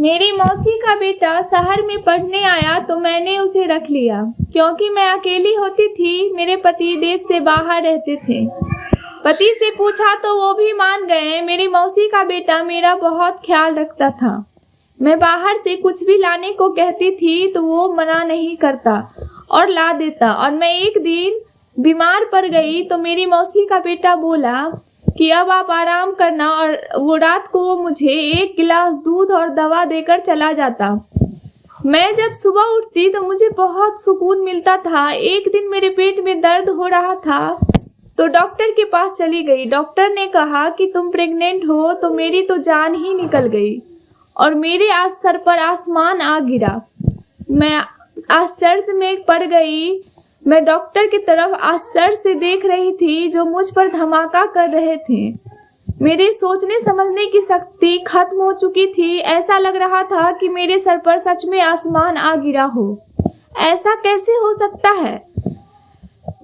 मेरी मौसी का बेटा शहर में पढ़ने आया तो मैंने उसे रख लिया क्योंकि मैं अकेली होती थी। मेरे पति देश से बाहर रहते थे। पति से पूछा तो वो भी मान गए। मेरी मौसी का बेटा मेरा बहुत ख्याल रखता था। मैं बाहर से कुछ भी लाने को कहती थी तो वो मना नहीं करता और ला देता। और मैं एक दिन बीमार पड़ गई तो मेरी मौसी का बेटा बोला कि अब आप आराम करना, और वो रात को वो मुझे 1 गिलास दूध और दवा देकर चला जाता। मैं जब सुबह उठती तो मुझे बहुत सुकून मिलता था। एक दिन मेरे पेट में दर्द हो रहा था तो डॉक्टर के पास चली गई। डॉक्टर ने कहा कि तुम प्रेग्नेंट हो। तो मेरी तो जान ही निकल गई और मेरे सर पर आसमान आ गिरा। मैं आश्चर्य में पड़ गई। मैं डॉक्टर की तरफ आश्चर्य से देख रही थी जो मुझ पर धमाका कर रहे थे। मेरे सोचने समझने की शक्ति खत्म हो चुकी थी। ऐसा लग रहा था कि मेरे सर पर सच में आसमान आ गिरा हो। ऐसा कैसे हो सकता है?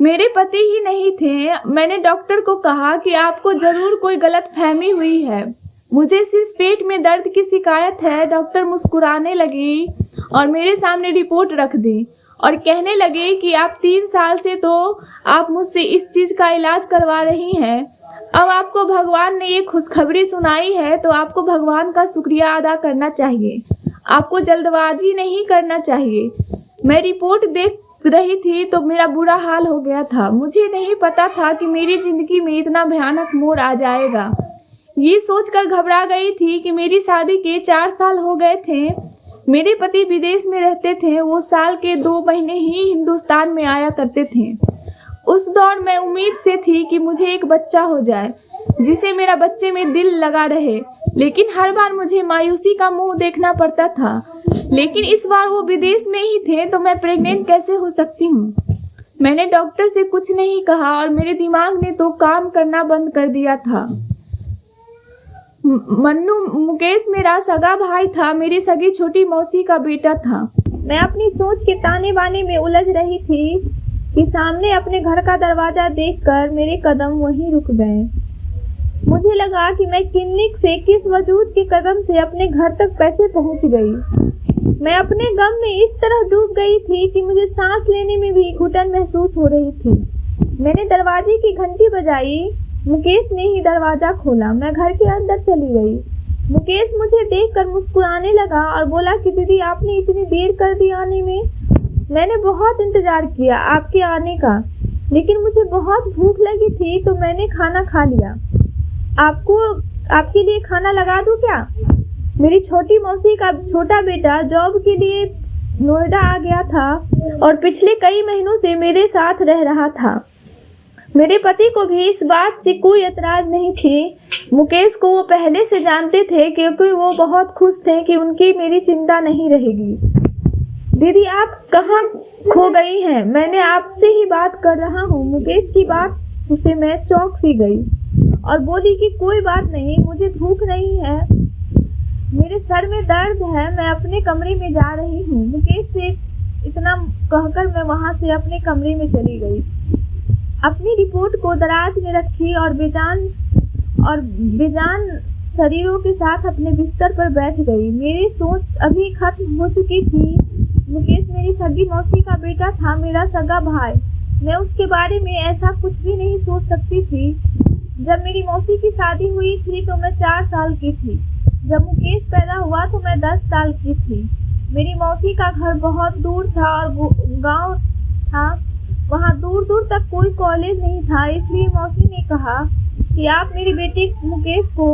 मेरे पति ही नहीं थे। मैंने डॉक्टर को कहा कि आपको जरूर कोई गलतफहमी हुई है, मुझे सिर्फ पेट में दर्द की शिकायत है। डॉक्टर मुस्कुराने लगी और मेरे सामने रिपोर्ट रख दी और कहने लगे कि आप 3 साल से तो आप मुझसे इस चीज़ का इलाज करवा रही हैं। अब आपको भगवान ने ये खुशखबरी सुनाई है तो आपको भगवान का शुक्रिया अदा करना चाहिए। आपको जल्दबाजी नहीं करना चाहिए। मैं रिपोर्ट देख रही थी तो मेरा बुरा हाल हो गया था। मुझे नहीं पता था कि मेरी ज़िंदगी में इतना भयानक मोड़ आ जाएगा। ये सोचकर घबरा गई थी कि मेरी शादी के 4 साल हो गए थे। मेरे पति विदेश में रहते थे। वो साल के 2 महीने ही हिंदुस्तान में आया करते थे। उस दौर में उम्मीद से थी कि मुझे एक बच्चा हो जाए जिसे मेरा बच्चे में दिल लगा रहे, लेकिन हर बार मुझे मायूसी का मुंह देखना पड़ता था। लेकिन इस बार वो विदेश में ही थे तो मैं प्रेग्नेंट कैसे हो सकती हूँ? मैंने डॉक्टर से कुछ नहीं कहा और मेरे दिमाग ने तो काम करना बंद कर दिया था। मन्नू मुकेश मेरा सगा भाई था, मेरी सगी छोटी मौसी का बेटा था। मैं अपनी सोच के ताने बाने में उलझ रही थी कि सामने अपने घर का दरवाजा देखकर मेरे कदम वहीं रुक गए। मुझे लगा कि मैं क्लिनिक से किस वजूद के कदम से अपने घर तक कैसे पहुंच गई। मैं अपने गम में इस तरह डूब गई थी कि मुझे सांस लेने में भी घुटन महसूस हो रही थी। मैंने दरवाजे की घंटी बजाई। मुकेश ने ही दरवाजा खोला। मैं घर के अंदर चली गई। मुकेश मुझे देखकर मुस्कुराने लगा और बोला कि दीदी आपने इतनी देर कर दी आने में। मैंने बहुत इंतजार किया आपके आने का, लेकिन मुझे बहुत भूख लगी थी तो मैंने खाना खा लिया। आपके लिए खाना लगा दूं क्या? मेरी छोटी मौसी का छोटा बेटा जॉब के लिए नोएडा आ गया था और पिछले कई महीनों से मेरे साथ रह रहा था। मेरे पति को भी इस बात से कोई एतराज नहीं थी। मुकेश को वो पहले से जानते थे क्योंकि वो बहुत खुश थे कि उनकी मेरी चिंता नहीं रहेगी। दीदी आप कहाँ खो गई हैं? मैंने आपसे ही बात कर रहा हूँ। मुकेश की बात से मैं चौंक सी गई और बोली कि कोई बात नहीं, मुझे भूख नहीं है, मेरे सर में दर्द है, मैं अपने कमरे में जा रही हूँ। मुकेश से इतना कहकर मैं वहाँ से अपने कमरे में चली गई। अपनी रिपोर्ट को दराज में रखी और बेजान शरीरों के साथ अपने बिस्तर पर बैठ गई। मेरी सोच अभी खत्म हो चुकी थी। मुकेश मेरी सगी मौसी का बेटा था, मेरा सगा भाई। मैं उसके बारे में ऐसा कुछ भी नहीं सोच सकती थी। जब मेरी मौसी की शादी हुई थी तो मैं 4 साल की थी। जब मुकेश पैदा हुआ तो मैं 10 साल की थी। मेरी मौसी का घर बहुत दूर था और गांव था। वहाँ दूर दूर तक कोई कॉलेज नहीं था, इसलिए मौसी ने कहा कि आप मेरे बेटे मुकेश को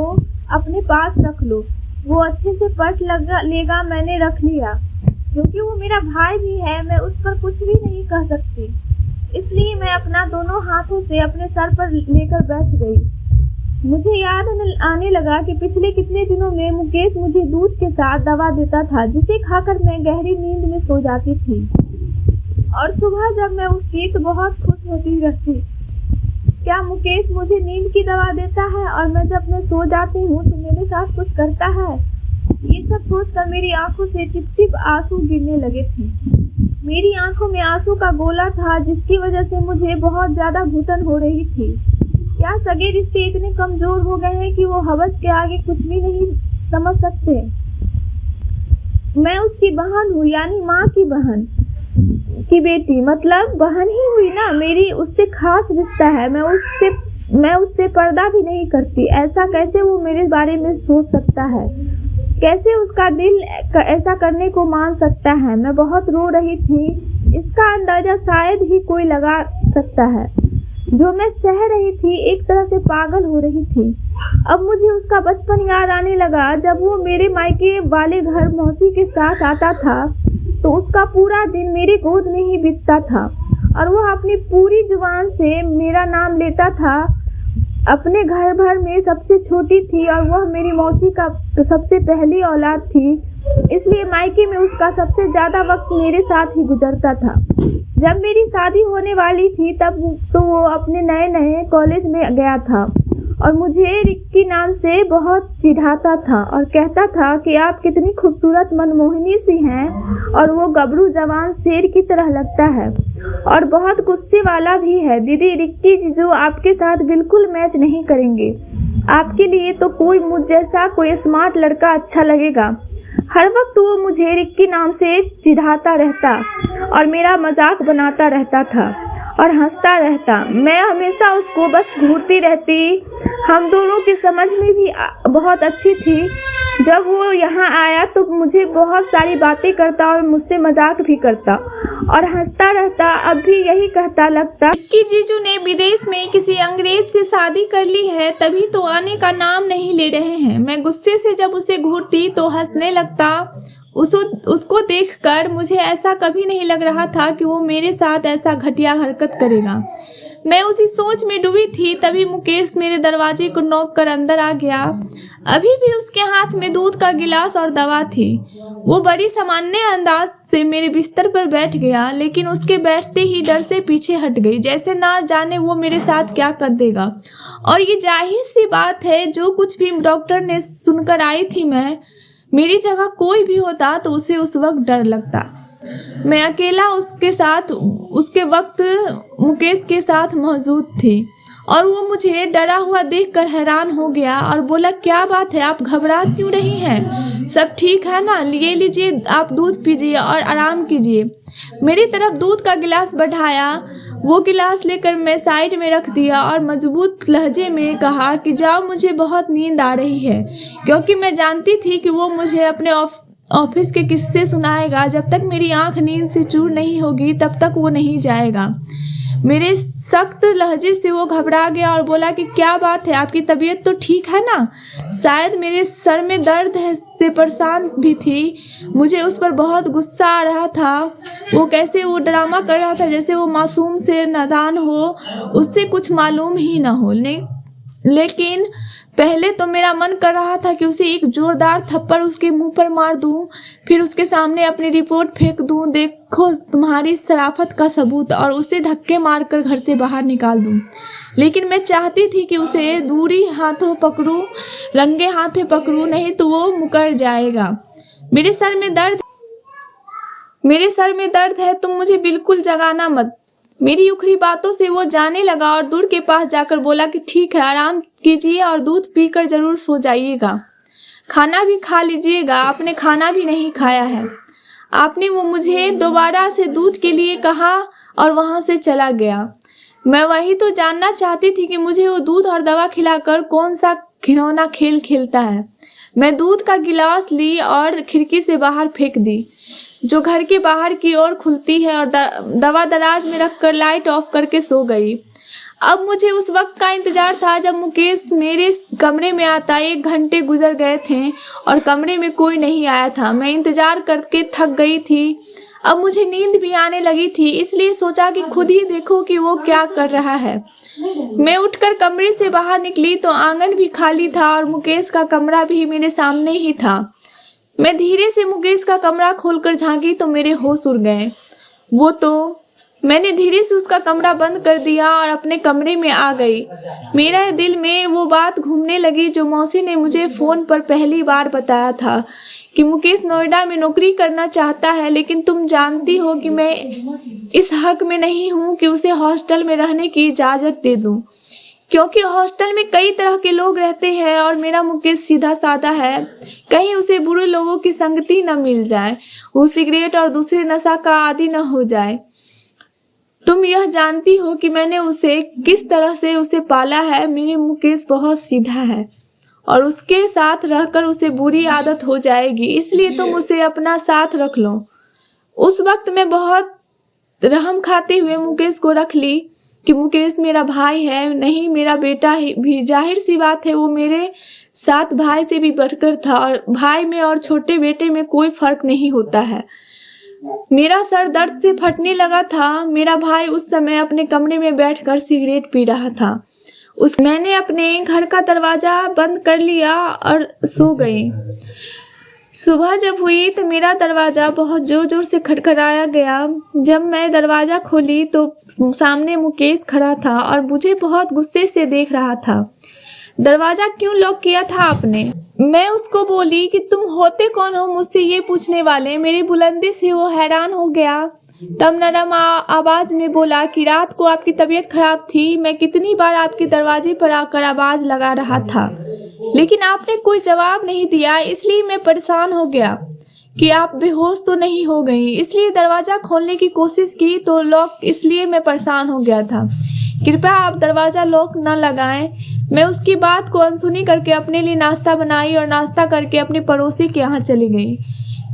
अपने पास रख लो, वो अच्छे से पढ़ लेगा। मैंने रख लिया क्योंकि वो मेरा भाई भी है, मैं उस पर कुछ भी नहीं कह सकती। इसलिए मैं अपना दोनों हाथों से अपने सर पर लेकर बैठ गई। मुझे याद आने लगा कि पिछले कितने दिनों में मुकेश मुझे दूध के साथ दवा देता था, जिसे खाकर मैं गहरी नींद में सो जाती थी और सुबह जब मैं उठती तो बहुत खुश होती रहती। क्या मुकेश मुझे नींद की दवा देता है और जब मैं सो जाती हूँ तो मेरे साथ कुछ करता है? ये सब सोचकर मेरी आंखों से टिप टिप आंसू गिरने लगे थे। मेरी आंखों में आंसू का गोला था जिसकी वजह से मुझे बहुत ज्यादा घुटन हो रही थी। क्या सगे रिश्ते इतने कमजोर हो गए हैं कि वो हवस के आगे कुछ भी नहीं समझ सकते? मैं उसकी बहन हूँ, यानी माँ की बहन की बेटी, मतलब बहन ही हुई ना मेरी, उससे खास रिश्ता है। मैं उससे पर्दा भी नहीं करती। ऐसा कैसे वो मेरे बारे में सोच सकता है? कैसे उसका दिल ऐसा करने को मान सकता है? मैं बहुत रो रही थी। इसका अंदाजा शायद ही कोई लगा सकता है। जो मैं सह रही थी, एक तरह से पागल हो रही थी। अब मुझे उसका बचपन याद आने लगा, जब वो मेरे मायके वाले घर मौसी के साथ आता था तो उसका पूरा दिन मेरी गोद में ही बीतता था और वह अपनी पूरी जुबान से मेरा नाम लेता था। अपने घर भर में सबसे छोटी थी और वह मेरी मौसी का सबसे पहली औलाद थी, इसलिए मायके में उसका सबसे ज़्यादा वक्त मेरे साथ ही गुजरता था। जब मेरी शादी होने वाली थी तब तो वो अपने नए कॉलेज में गया था और मुझे रिक्की नाम से बहुत चिढ़ाता था और कहता था कि आप कितनी खूबसूरत मनमोहिनी सी हैं, और वो गबरू जवान शेर की तरह लगता है और बहुत गुस्से वाला भी है। दीदी, रिक्की जीजू आपके साथ बिल्कुल मैच नहीं करेंगे। आपके लिए तो कोई मुझ जैसा कोई स्मार्ट लड़का अच्छा लगेगा। हर वक्त वो मुझे रिक्की नाम से चिढ़ाता रहता और मेरा मजाक बनाता रहता था और हंसता रहता। मैं हमेशा उसको बस घूरती रहती। हम दोनों की समझ में भी बहुत अच्छी थी। जब वो यहाँ आया तो मुझे बहुत सारी बातें करता और मुझसे मजाक भी करता और हंसता रहता। अब भी यही कहता लगता कि जीजू ने विदेश में किसी अंग्रेज से शादी कर ली है, तभी तो आने का नाम नहीं ले रहे हैं। मैं गुस्से से जब उसे घूरती तो हंसने लगता। उसको देखकर मुझे ऐसा कभी नहीं लग रहा था कि वो मेरे साथ ऐसा घटिया हरकत करेगा। मैं उसी सोच में डूबी थी, तभी मुकेश मेरे दरवाजे को नोक कर अंदर आ गया। अभी भी उसके हाथ में दूध का गिलास और दवा थी। वो बड़ी सामान्य अंदाज से मेरे बिस्तर पर बैठ गया, लेकिन उसके बैठते ही डर से पीछे हट गई, जैसे ना जाने वो मेरे साथ क्या कर देगा। और ये जाहिर सी बात है, जो कुछ भी डॉक्टर ने सुनकर आई थी, मेरी जगह कोई भी होता तो उसे उस वक्त डर लगता। मैं अकेला उसके वक्त मुकेश के साथ मौजूद थी और वो मुझे डरा हुआ देखकर हैरान हो गया और बोला, क्या बात है, आप घबरा क्यों रही हैं? सब ठीक है ना? ये लीजिए, आप दूध पीजिए और आराम कीजिए। मेरी तरफ दूध का गिलास बढ़ाया। वो गिलास लेकर मैं साइड में रख दिया और मजबूत लहजे में कहा कि जाओ, मुझे बहुत नींद आ रही है, क्योंकि मैं जानती थी कि वो मुझे अपने ऑफिस के किस्से सुनाएगा। जब तक मेरी आंख नींद से चूर नहीं होगी तब तक वो नहीं जाएगा। मेरे सख्त लहजे से वो घबरा गया और बोला कि क्या बात है, आपकी तबीयत तो ठीक है ना? शायद मेरे सर में दर्द से परेशान भी थी। मुझे उस पर बहुत गुस्सा आ रहा था। वो कैसे वो ड्रामा कर रहा था जैसे वो मासूम से नादान हो, उससे कुछ मालूम ही न हो। लेकिन पहले तो मेरा मन कर रहा था कि उसे एक जोरदार थप्पड़ उसके मुंह पर मार दूं, फिर उसके सामने अपनी रिपोर्ट फेंक दूं, देखो तुम्हारी शराफत का सबूत, और उसे धक्के मारकर घर से बाहर निकाल दूं। लेकिन मैं चाहती थी कि उसे रंगे हाथों पकड़ूं, नहीं तो वो मुकर जाएगा। मेरे सर में दर्द है, तुम मुझे बिल्कुल जगाना मत। मेरी उखड़ी बातों से वो जाने लगा और दूर के पास जाकर बोला कि ठीक है, आराम कीजिए और दूध पीकर जरूर सो जाइएगा। खाना भी खा लीजिएगा, आपने खाना भी नहीं खाया है। आपने वो मुझे दोबारा से दूध के लिए कहा और वहां से चला गया। मैं वही तो जानना चाहती थी कि मुझे वो दूध और दवा खिलाकर कौन सा घिनौना खेल खेलता है। मैं दूध का गिलास ली और खिड़की से बाहर फेंक दी, जो घर के बाहर की ओर खुलती है, और दवा दराज में रखकर लाइट ऑफ करके सो गई। अब मुझे उस वक्त का इंतजार था जब मुकेश मेरे कमरे में आता। 1 घंटे गुजर गए थे और कमरे में कोई नहीं आया था। मैं इंतजार करके थक गई थी। अब मुझे नींद भी आने लगी थी, इसलिए सोचा कि खुद ही देखो कि वो क्या कर रहा है। मैं उठकर कमरे से बाहर निकली तो आंगन भी खाली था और मुकेश का कमरा भी मेरे सामने ही था। मैं धीरे से मुकेश का कमरा खोलकर झांकी तो मेरे होश उड़ गए। मैंने धीरे से उसका कमरा बंद कर दिया और अपने कमरे में आ गई। मेरे दिल में वो बात घूमने लगी जो मौसी ने मुझे फ़ोन पर पहली बार बताया था कि मुकेश नोएडा में नौकरी करना चाहता है, लेकिन तुम जानती हो कि मैं इस हक में नहीं हूँ कि उसे हॉस्टल में रहने की इजाज़त दे दूँ। क्योंकि हॉस्टल में कई तरह के लोग रहते हैं और मेरा मुकेश सीधा साधा है। कहीं उसे बुरे लोगों की संगति न मिल जाए, वो सिगरेट और दूसरे नशा का आदी न हो जाए। तुम यह जानती हो कि मैंने उसे किस तरह से उसे पाला है। मेरे मुकेश बहुत सीधा है और उसके साथ रहकर उसे बुरी आदत हो जाएगी, इसलिए तुम उसे अपना साथ रख लो। उस वक्त मैं बहुत रहम खाते हुए मुकेश को रख ली कि मुकेश मेरा भाई है, नहीं मेरा बेटा ही भी। जाहिर सी बात है वो मेरे साथ भाई से भी बढ़कर था और भाई में और छोटे बेटे में कोई फर्क नहीं होता है। मेरा सर दर्द से फटने लगा था। मेरा भाई उस समय अपने कमरे में बैठकर सिगरेट पी रहा था। मैंने अपने घर का दरवाजा बंद कर लिया और सो गई। सुबह जब हुई तो मेरा दरवाजा बहुत जोर जोर से खटखटाया गया। जब मैं दरवाजा खोली तो सामने मुकेश खड़ा था और मुझे बहुत गुस्से से देख रहा था। दरवाजा क्यों लॉक किया था आपने? मैं उसको बोली कि तुम होते कौन हो मुझसे ये पूछने वाले। मेरी बुलंदी से वो हैरान हो गया। तब नरम आवाज में बोला कि रात को आपकी तबीयत खराब थी, मैं कितनी बार आपके दरवाजे पर आकर आवाज लगा रहा था, लेकिन आपने कोई जवाब नहीं दिया। इसलिए मैं परेशान हो गया कि आप बेहोश तो नहीं हो गई, इसलिए दरवाजा खोलने की कोशिश की तो लॉक, इसलिए मैं परेशान हो गया था। कृपया आप दरवाजा लॉक न लगाएं। मैं उसकी बात को अनसुनी करके अपने लिए नाश्ता बनाई और नाश्ता करके अपने पड़ोसी के यहाँ चली गई।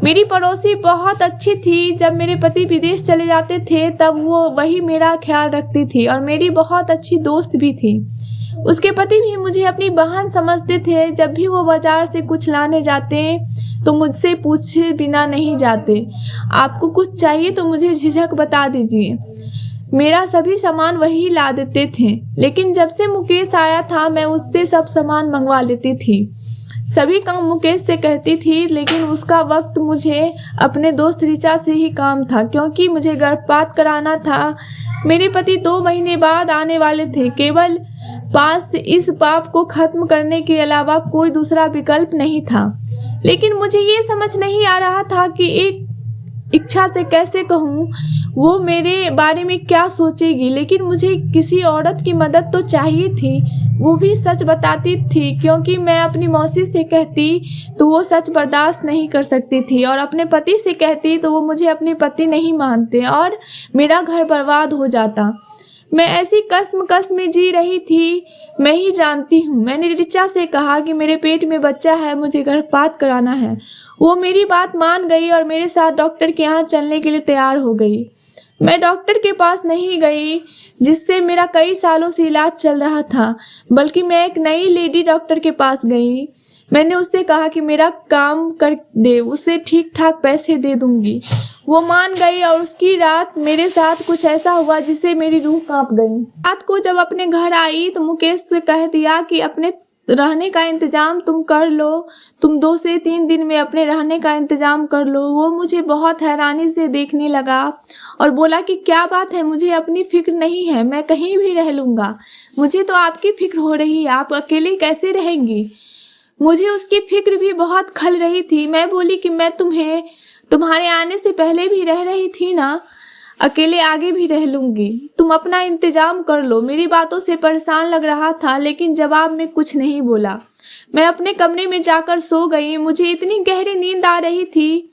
मेरी पड़ोसी बहुत अच्छी थी। जब मेरे पति विदेश चले जाते थे तब वो वही मेरा ख्याल रखती थी और मेरी बहुत अच्छी दोस्त भी थी। उसके पति भी मुझे अपनी बहन समझते थे। जब भी वो बाजार से कुछ लाने जाते तो मुझसे पूछे बिना नहीं जाते। आपको कुछ चाहिए तो मुझे झिझक बता दीजिए। मेरा सभी सामान वही ला देते थे, लेकिन जब से मुकेश आया था मैं उससे सब सामान मंगवा लेती थी। सभी काम मुकेश से कहती थी, लेकिन उसका वक्त मुझे अपने दोस्त ऋचा से ही काम था, क्योंकि मुझे गर्भपात कराना था। मेरे पति 2 महीने बाद आने वाले थे। केवल पास इस पाप को खत्म करने के अलावा कोई दूसरा विकल्प नहीं था। लेकिन मुझे ये समझ नहीं आ रहा था कि एक इच्छा से कैसे कहूँ वो मेरे बारे में क्या सोचेगी। लेकिन मुझे किसी औरत की मदद तो चाहिए थी, वो भी सच बताती थी, क्योंकि मैं अपनी मौसी से कहती तो वो सच बर्दाश्त नहीं कर सकती थी और अपने पति से कहती तो वो मुझे अपने पति नहीं मानते और मेरा घर बर्बाद हो जाता। मैं ऐसी कसम में जी रही थी, मैं ही जानती हूँ। मैंने ऋचा से कहा कि मेरे पेट में बच्चा है, मुझे गर्भपात कराना है। वो मेरी बात मान गई और मेरे साथ डॉक्टर के यहाँ चलने के लिए तैयार हो गई। मैं डॉक्टर के पास नहीं गई जिससे मेरा कई सालों से इलाज चल रहा था, बल्कि मैं एक नई लेडी डॉक्टर के पास गई। मैंने उससे कहा कि मेरा काम कर दे, उसे ठीक ठाक पैसे दे दूंगी। वो मान गई और उसकी रात मेरे साथ कुछ ऐसा हुआ जिससे मेरी रूह कांप गई। रात को जब अपने घर आई तो मुकेश से कह दिया कि अपने रहने का इंतजाम तुम कर लो, तुम 2 से 3 दिन में अपने रहने का इंतजाम कर लो। वो मुझे बहुत हैरानी से देखने लगा और बोला कि क्या बात है, मुझे अपनी फिक्र नहीं है, मैं कहीं भी रह लूँगा। मुझे तो आपकी फिक्र हो रही है, आप अकेले कैसे रहेंगी? मुझे उसकी फिक्र भी बहुत खल रही थी। मैं बोली कि मैं तुम्हारे आने से पहले भी रह रही थी ना, अकेले आगे भी रह लूंगी, तुम अपना इंतजाम कर लो। मेरी बातों से परेशान लग रहा था, लेकिन जवाब में कुछ नहीं बोला। मैं अपने कमरे में जाकर सो गई। मुझे इतनी गहरी नींद आ रही थी।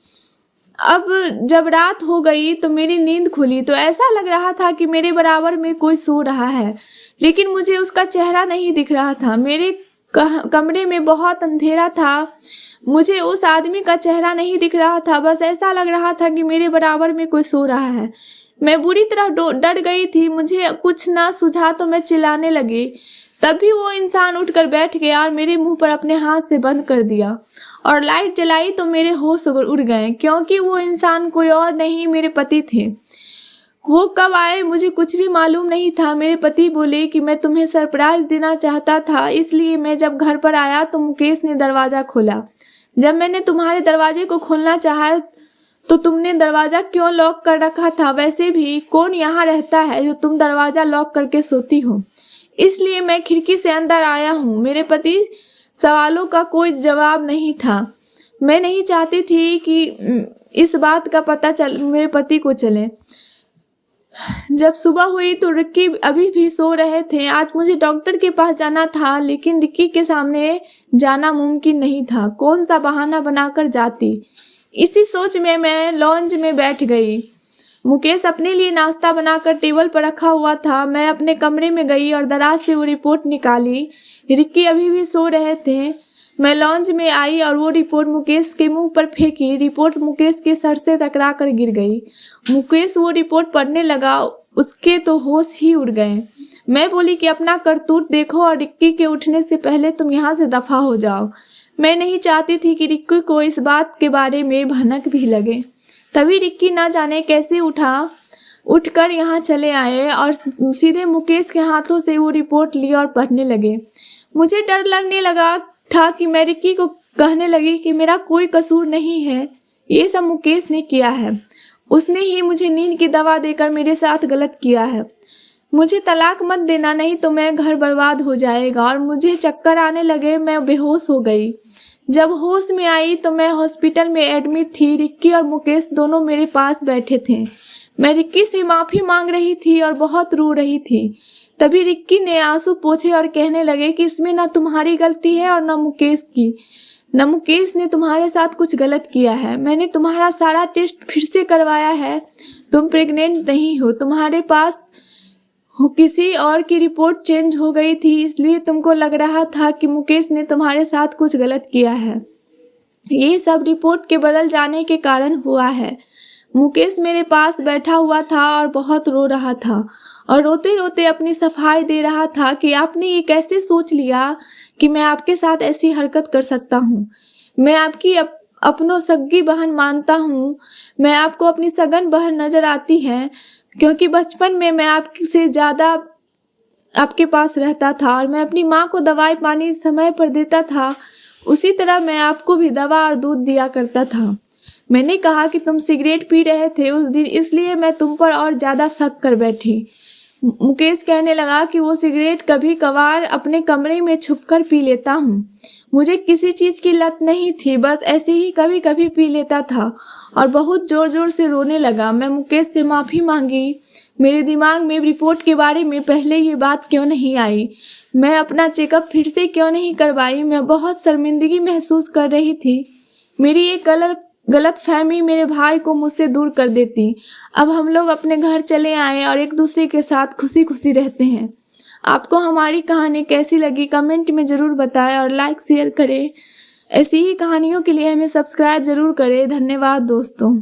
अब जब रात हो गई तो मेरी नींद खुली तो ऐसा लग रहा था कि मेरे बराबर में कोई सो रहा है, लेकिन मुझे उसका चेहरा नहीं दिख रहा था। मेरे कमरे में बहुत अंधेरा था, मुझे उस आदमी का चेहरा नहीं दिख रहा था। बस ऐसा लग रहा था कि मेरे बराबर में कोई सो रहा है। मैं बुरी तरह डर गई थी। मुझे कुछ ना सूझा तो मैं चिल्लाने लगी। तभी वो इंसान उठकर बैठ गया और मेरे मुंह पर अपने हाथ से बंद कर दिया और लाइट जलाई तो मेरे होश उड़ गए, क्योंकि वो इंसान कोई और नहीं, मेरे पति थे। वो कब आए मुझे कुछ भी मालूम नहीं था। मेरे पति बोले कि मैं तुम्हें सरप्राइज देना चाहता था, इसलिए मैं जब घर पर आया तो मुकेश ने दरवाज़ा खोला। जब मैंने तुम्हारे दरवाजे को खोलना चाहा तो तुमने दरवाज़ा क्यों लॉक कर रखा था? वैसे भी कौन यहाँ रहता है जो तुम दरवाज़ा लॉक करके सोती हो? इसलिए मैं खिड़की से अंदर आया हूँ। मेरे पति सवालों का कोई जवाब नहीं था। मैं नहीं चाहती थी कि इस बात का पता मेरे पति को चले। जब सुबह हुई तो रिक्की अभी भी सो रहे थे। आज मुझे डॉक्टर के पास जाना था, लेकिन रिक्की के सामने जाना मुमकिन नहीं था। कौन सा बहाना बनाकर जाती। इसी सोच में मैं लॉन्ज में बैठ गई। मुकेश अपने लिए नाश्ता बनाकर टेबल पर रखा हुआ था। मैं अपने कमरे में गई और दराज से वो रिपोर्ट निकाली। रिक्की अभी भी सो रहे थे। मैं लॉन्ज में आई और वो रिपोर्ट मुकेश के मुंह पर फेंकी। रिपोर्ट मुकेश के सर से टकरा कर गिर गई। मुकेश वो रिपोर्ट पढ़ने लगा। उसके तो होश ही उड़ गए। मैं बोली कि अपना करतूत देखो और रिक्की के उठने से पहले तुम यहाँ से दफा हो जाओ। मैं नहीं चाहती थी कि रिक्की को इस बात के बारे में भनक भी लगे। तभी रिक्की ना जाने कैसे उठकर यहाँ चले आए और सीधे मुकेश के हाथों से वो रिपोर्ट ली और पढ़ने लगे। मुझे डर लगने लगा था कि मैं रिक्की को कहने लगी कि मेरा कोई कसूर नहीं है, ये सब मुकेश ने किया है। उसने ही मुझे नींद की दवा देकर मेरे साथ गलत किया है। मुझे तलाक मत देना, नहीं तो मैं घर बर्बाद हो जाएगा। और मुझे चक्कर आने लगे। मैं बेहोश हो गई। जब होश में आई तो मैं हॉस्पिटल में एडमिट थी। रिक्की और मुकेश दोनों मेरे पास बैठे थे। मैं रिक्की से माफ़ी मांग रही थी और बहुत रो रही थी। तभी रिक्की ने आंसू पोंछे और कहने लगे कि इसमें ना तुम्हारी गलती है और ना मुकेश की। न मुकेश ने तुम्हारे साथ कुछ गलत किया है। मैंने तुम्हारा सारा टेस्ट फिर से करवाया है। तुम प्रेग्नेंट नहीं हो। तुम्हारे पास किसी और की रिपोर्ट चेंज हो गई थी, इसलिए तुमको लग रहा था कि मुकेश ने तुम्हारे साथ कुछ गलत किया है। ये सब रिपोर्ट के बदल जाने के कारण हुआ है। मुकेश मेरे पास बैठा हुआ था और बहुत रो रहा था और रोते रोते अपनी सफाई दे रहा था कि आपने ये कैसे सोच लिया कि मैं आपके साथ ऐसी हरकत कर सकता हूँ। मैं आपकी अपनों सगी बहन मानता हूँ। मैं आपको अपनी सगन बहन नजर आती है, क्योंकि बचपन में मैं आपसे ज़्यादा आपके पास रहता था और मैं अपनी माँ को दवाई पानी समय पर देता था। उसी तरह मैं आपको भी दवा और दूध दिया करता था। मैंने कहा कि तुम सिगरेट पी रहे थे उस दिन, इसलिए मैं तुम पर और ज़्यादा शक कर बैठी। मुकेश कहने लगा कि वो सिगरेट कभी कभार अपने कमरे में छुपकर पी लेता हूँ। मुझे किसी चीज़ की लत नहीं थी, बस ऐसे ही कभी कभी पी लेता था और बहुत ज़ोर ज़ोर से रोने लगा। मैं मुकेश से माफ़ी मांगी। मेरे दिमाग में रिपोर्ट के बारे में पहले ये बात क्यों नहीं आई। मैं अपना चेकअप फिर से क्यों नहीं करवाई। मैं बहुत शर्मिंदगी महसूस कर रही थी। मेरी ये गलत फहमी मेरे भाई को मुझसे दूर कर देती। अब हम लोग अपने घर चले आए और एक दूसरे के साथ खुशी खुशी रहते हैं। आपको हमारी कहानी कैसी लगी कमेंट में ज़रूर बताएं और लाइक शेयर करें। ऐसी ही कहानियों के लिए हमें सब्सक्राइब ज़रूर करें। धन्यवाद दोस्तों।